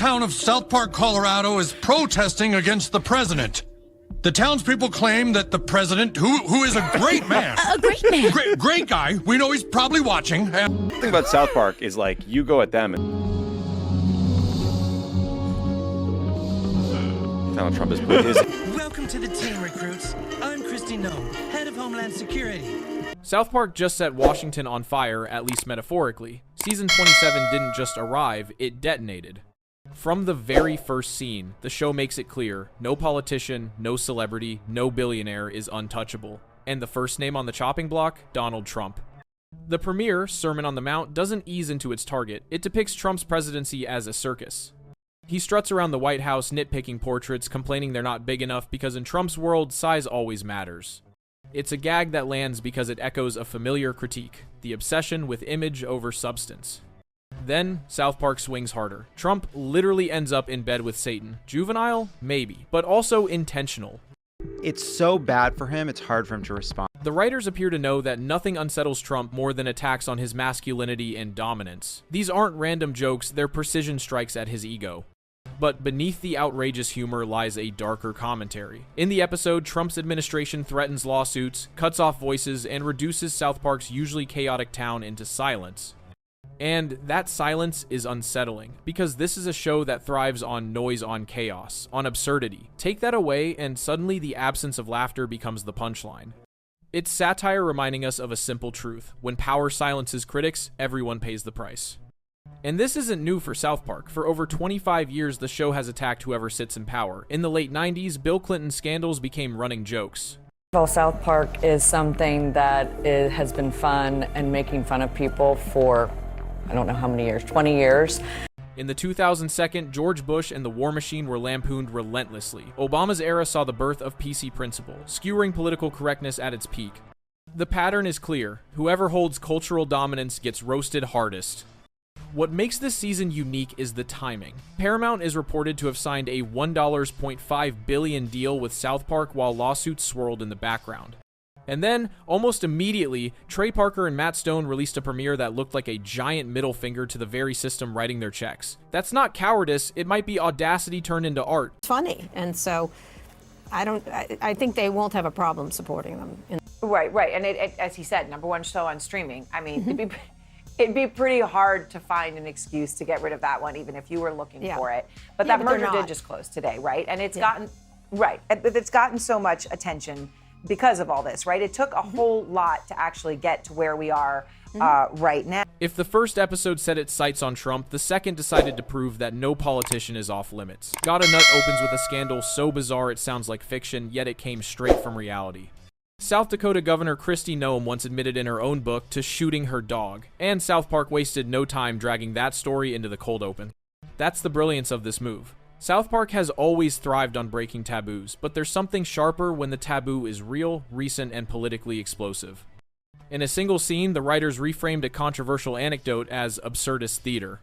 town of South Park, Colorado is protesting against the president. The townspeople claim that the president, who is a great man. A great man. Great guy. We know he's probably watching. The thing about South Park is, like, you go at them and Donald Trump has put his... Welcome to the team, recruits. I'm Christy Nome, head of Homeland Security. South Park just set Washington on fire, at least metaphorically. Season 27 didn't just arrive, it detonated. From the very first scene, the show makes it clear, no politician, no celebrity, no billionaire is untouchable. And the first name on the chopping block? Donald Trump. The premiere, Sermon on the Mount, doesn't ease into its target. It depicts Trump's presidency as a circus. He struts around the White House nitpicking portraits, complaining they're not big enough because in Trump's world, size always matters. It's a gag that lands because it echoes a familiar critique, the obsession with image over substance. Then, South Park swings harder. Trump literally ends up in bed with Satan. Juvenile? Maybe, but also intentional. It's so bad for him, it's hard for him to respond. The writers appear to know that nothing unsettles Trump more than attacks on his masculinity and dominance. These aren't random jokes, they're precision strikes at his ego. But beneath the outrageous humor lies a darker commentary. In the episode, Trump's administration threatens lawsuits, cuts off voices, and reduces South Park's usually chaotic town into silence. And that silence is unsettling, because this is a show that thrives on noise, on chaos, on absurdity. Take that away, and suddenly the absence of laughter becomes the punchline. It's satire reminding us of a simple truth. When power silences critics, everyone pays the price. And this isn't new for South Park. For over 25 years, the show has attacked whoever sits in power. In the late 90s, Bill Clinton's scandals became running jokes. Well, South Park is something that has been fun and making fun of people for, I don't know how many years, 20 years. In the 2002, George Bush and the War Machine were lampooned relentlessly. Obama's era saw the birth of PC Principle, skewering political correctness at its peak. The pattern is clear. Whoever holds cultural dominance gets roasted hardest. What makes this season unique is the timing. Paramount is reported to have signed a $1.5 billion deal with South Park while lawsuits swirled in the background. And then, almost immediately, Trey Parker and Matt Stone released a premiere that looked like a giant middle finger to the very system writing their checks. That's not cowardice, it might be audacity turned into art. It's funny, and so I think they won't have a problem supporting them. Right, and it, as he said, #1 show on streaming. I mean, it'd be pretty hard to find an excuse to get rid of that one, even if you were looking for it. But that merger did just close today, right? And it's it's gotten so much attention because of all this, right? It took a whole lot to actually get to where we are right now. If the first episode set its sights on Trump, the second decided to prove that no politician is off limits. Got a Nut opens with a scandal so bizarre it sounds like fiction, yet it came straight from reality. South Dakota Governor Christy Nome once admitted in her own book to shooting her dog, and South Park wasted no time dragging that story into the cold open. That's the brilliance of this move. South Park has always thrived on breaking taboos, but there's something sharper when the taboo is real, recent, and politically explosive. In a single scene, the writers reframed a controversial anecdote as absurdist theater.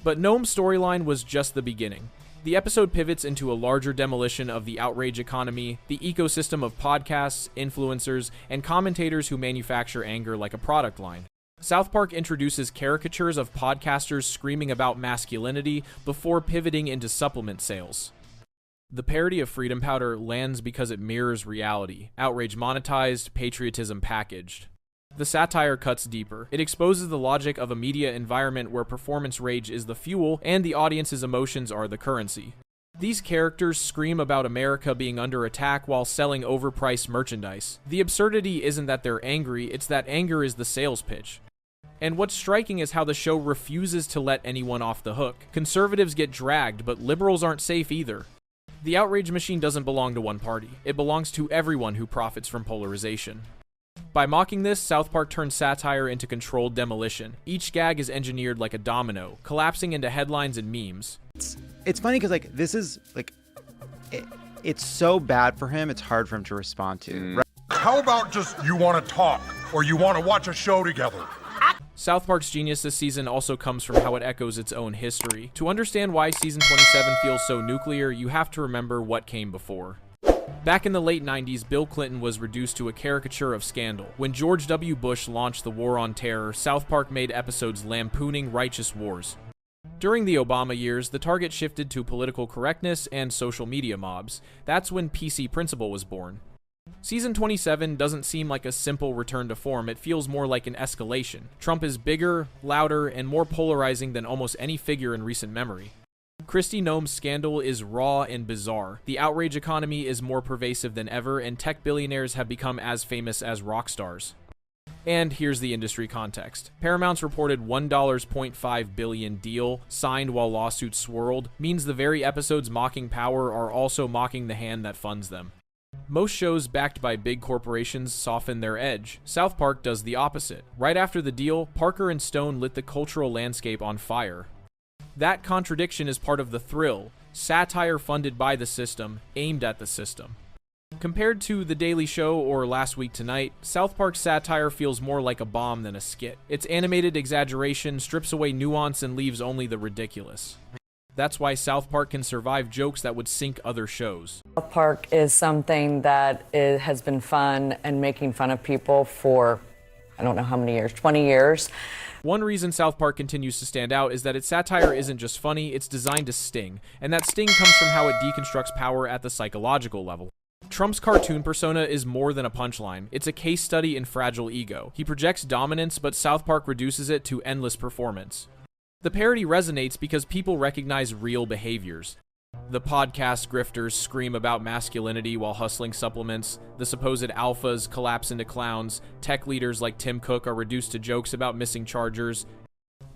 But Nome's storyline was just the beginning. The episode pivots into a larger demolition of the outrage economy, the ecosystem of podcasts, influencers, and commentators who manufacture anger like a product line. South Park introduces caricatures of podcasters screaming about masculinity before pivoting into supplement sales. The parody of Freedom Powder lands because it mirrors reality, outrage monetized, patriotism packaged. The satire cuts deeper. It exposes the logic of a media environment where performance rage is the fuel and the audience's emotions are the currency. These characters scream about America being under attack while selling overpriced merchandise. The absurdity isn't that they're angry, it's that anger is the sales pitch. And what's striking is how the show refuses to let anyone off the hook. Conservatives get dragged, but liberals aren't safe either. The outrage machine doesn't belong to one party. It belongs to everyone who profits from polarization. By mocking this, South Park turns satire into controlled demolition. Each gag is engineered like a domino, collapsing into headlines and memes. It's funny because, like, this is, like, it's so bad for him, it's hard for him to respond to. Right? How about just you want to talk, or you want to watch a show together? South Park's genius this season also comes from how it echoes its own history. To understand why season 27 feels so nuclear, you have to remember what came before. Back in the late 90s, Bill Clinton was reduced to a caricature of scandal. When George W. Bush launched the War on Terror, South Park made episodes lampooning righteous wars. During the Obama years, the target shifted to political correctness and social media mobs. That's when PC Principal was born. Season 27 doesn't seem like a simple return to form, it feels more like an escalation. Trump is bigger, louder, and more polarizing than almost any figure in recent memory. Kristi Noem's scandal is raw and bizarre. The outrage economy is more pervasive than ever, and tech billionaires have become as famous as rock stars. And here's the industry context. Paramount's reported $1.5 billion deal, signed while lawsuits swirled, means the very episodes mocking power are also mocking the hand that funds them. Most shows backed by big corporations soften their edge. South Park does the opposite. Right after the deal, Parker and Stone lit the cultural landscape on fire. That contradiction is part of the thrill, satire funded by the system, aimed at the system. Compared to The Daily Show or Last Week Tonight, South Park's satire feels more like a bomb than a skit. Its animated exaggeration strips away nuance and leaves only the ridiculous. That's why South Park can survive jokes that would sink other shows. South Park is something that has been fun and making fun of people for, I don't know how many years, 20 years. One reason South Park continues to stand out is that its satire isn't just funny, it's designed to sting, and that sting comes from how it deconstructs power at the psychological level. Trump's cartoon persona is more than a punchline. It's a case study in fragile ego. He projects dominance, but South Park reduces it to endless performance. The parody resonates because people recognize real behaviors. The podcast grifters scream about masculinity while hustling supplements. The supposed alphas collapse into clowns. Tech leaders like Tim Cook are reduced to jokes about missing chargers.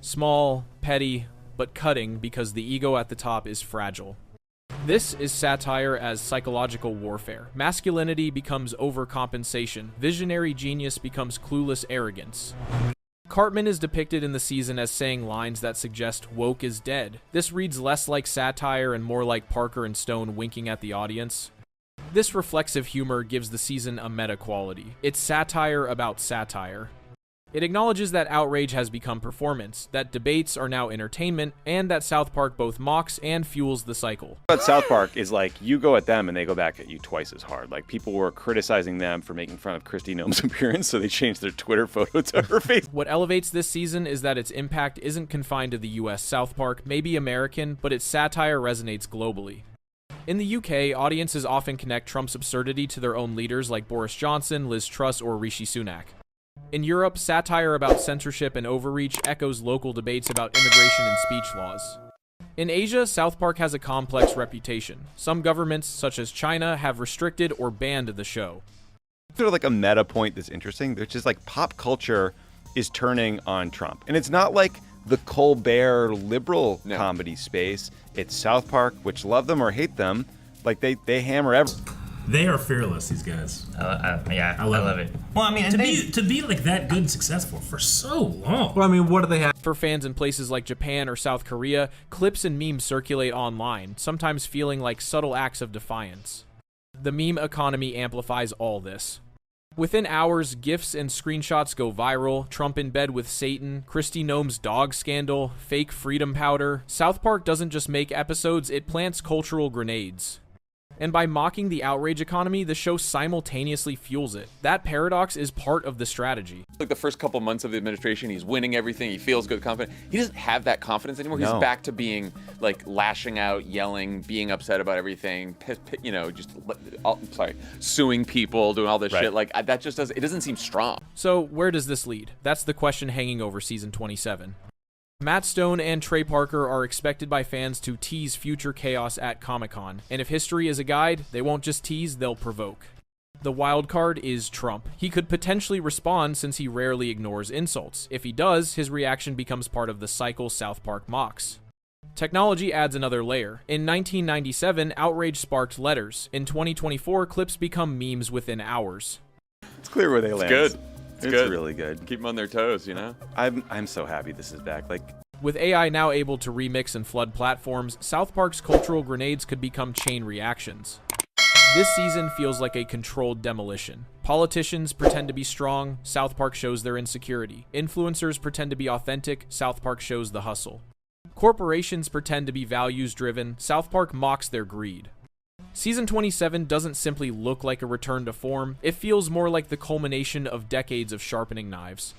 Small, petty, but cutting because the ego at the top is fragile. This is satire as psychological warfare. Masculinity becomes overcompensation. Visionary genius becomes clueless arrogance. Cartman is depicted in the season as saying lines that suggest woke is dead. This reads less like satire and more like Parker and Stone winking at the audience. This reflexive humor gives the season a meta quality. It's satire about satire. It acknowledges that outrage has become performance, that debates are now entertainment, and that South Park both mocks and fuels the cycle. But South Park is like, you go at them and they go back at you twice as hard. Like, people were criticizing them for making fun of Kristi Noem's appearance, so they changed their Twitter photo to her face. What elevates this season is that its impact isn't confined to the US. South Park may be American, but its satire resonates globally. In the UK, audiences often connect Trump's absurdity to their own leaders like Boris Johnson, Liz Truss, or Rishi Sunak. In Europe, satire about censorship and overreach echoes local debates about immigration and speech laws. In Asia, South Park has a complex reputation. Some governments, such as China, have restricted or banned the show. Sort of like a meta point that's interesting, which is like pop culture is turning on Trump. And it's not like the Colbert liberal comedy space. It's South Park, which love them or hate them, like they hammer everything. They are fearless, these guys. I love it. Well, I mean, to be like that good and successful for so long. Well, I mean, what do they have? For fans in places like Japan or South Korea, clips and memes circulate online, sometimes feeling like subtle acts of defiance. The meme economy amplifies all this. Within hours, GIFs and screenshots go viral. Trump in bed with Satan, Kristi Noem's dog scandal, fake freedom powder. South Park doesn't just make episodes, it plants cultural grenades. And by mocking the outrage economy, the show simultaneously fuels it. That paradox is part of the strategy. Like the first couple months of the administration, he's winning everything, he feels good, confident. He doesn't have that confidence anymore. He's back to being like lashing out, yelling, being upset about everything, suing people, doing all this shit. Like that just doesn't seem strong. So where does this lead? That's the question hanging over season 27. Matt Stone and Trey Parker are expected by fans to tease future chaos at Comic-Con, and if history is a guide, they won't just tease, they'll provoke. The wild card is Trump. He could potentially respond since he rarely ignores insults. If he does, his reaction becomes part of the cycle South Park mocks. Technology adds another layer. In 1997, outrage sparked letters. In 2024, clips become memes within hours. It's clear where they land. It's good. It's good. Really good. Keep them on their toes, you know? I'm so happy this is back. Like, with AI now able to remix and flood platforms, South Park's cultural grenades could become chain reactions. This season feels like a controlled demolition. Politicians pretend to be strong, South Park shows their insecurity. Influencers pretend to be authentic, South Park shows the hustle. Corporations pretend to be values-driven, South Park mocks their greed. Season 27 doesn't simply look like a return to form, it feels more like the culmination of decades of sharpening knives.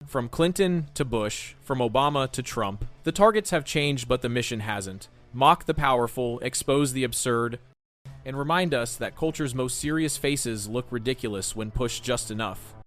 From Clinton to Bush, from Obama to Trump, the targets have changed, but the mission hasn't. Mock the powerful, expose the absurd, and remind us that culture's most serious faces look ridiculous when pushed just enough.